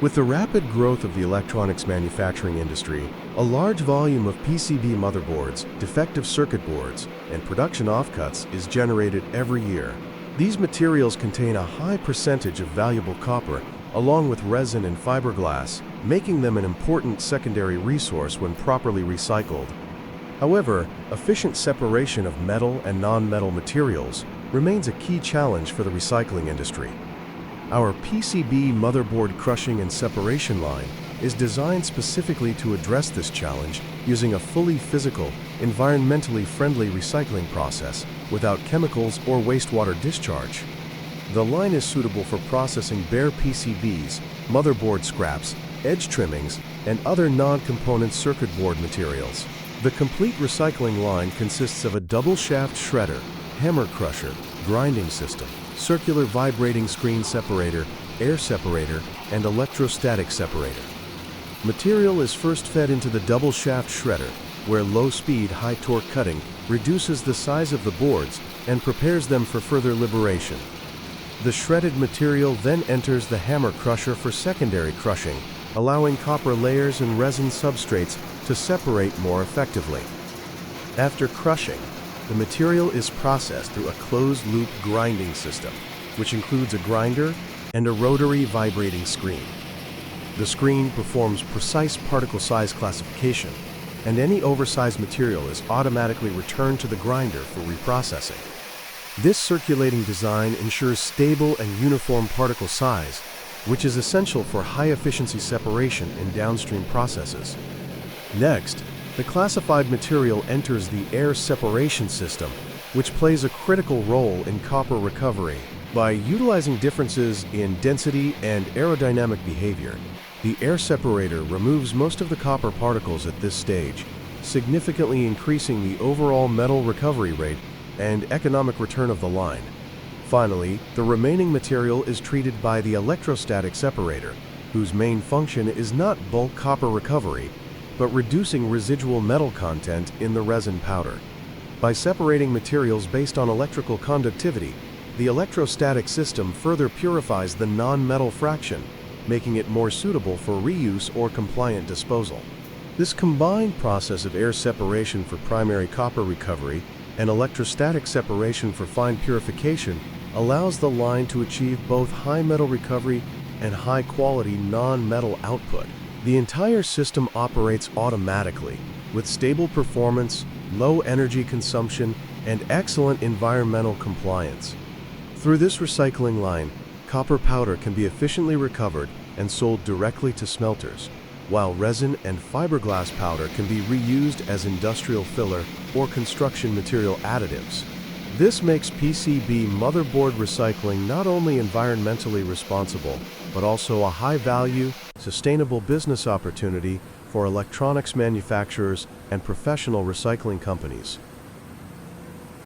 With the rapid growth of the electronics manufacturing industry, a large volume of PCB motherboards, defective circuit boards, and production offcuts is generated every year. These materials contain a high percentage of valuable copper, along with resin and fiberglass, making them an important secondary resource when properly recycled. However, efficient separation of metal and non-metal materials remains a key challenge for the recycling industry. Our PCB motherboard crushing and separation line is designed specifically to address this challenge using a fully physical, environmentally friendly recycling process without chemicals or wastewater discharge. The line is suitable for processing bare PCBs, motherboard scraps, edge trimmings, and other non-component circuit board materials. The complete recycling line consists of a double-shaft shredder, hammer crusher, grinding system, circular vibrating screen separator, air separator, and electrostatic separator. Material is first fed into the double-shaft shredder, where low-speed, high-torque cutting reduces the size of the boards and prepares them for further liberation. The shredded material then enters the hammer crusher for secondary crushing, allowing copper layers and resin substrates to separate more effectively. After crushing, the material is processed through a closed-loop grinding system, which includes a grinder and a rotary vibrating screen. The screen performs precise particle size classification, and any oversized material is automatically returned to the grinder for reprocessing. This circulating design ensures stable and uniform particle size, which is essential for high-efficiency separation in downstream processes. Next, the classified material enters the air separation system, which plays a critical role in copper recovery. By utilizing differences in density and aerodynamic behavior, the air separator removes most of the copper particles at this stage, significantly increasing the overall metal recovery rate and economic return of the line. Finally, the remaining material is treated by the electrostatic separator, whose main function is not bulk copper recovery, but reducing residual metal content in the resin powder. By separating materials based on electrical conductivity, the electrostatic system further purifies the non-metal fraction, making it more suitable for reuse or compliant disposal. This combined process of air separation for primary copper recovery and electrostatic separation for fine purification allows the line to achieve both high metal recovery and high-quality non-metal output. The entire system operates automatically, with stable performance, low energy consumption, and excellent environmental compliance. Through this recycling line, copper powder can be efficiently recovered and sold directly to smelters, while resin and fiberglass powder can be reused as industrial filler or construction material additives. This makes PCB motherboard recycling not only environmentally responsible, but also a high-value, sustainable business opportunity for electronics manufacturers and professional recycling companies.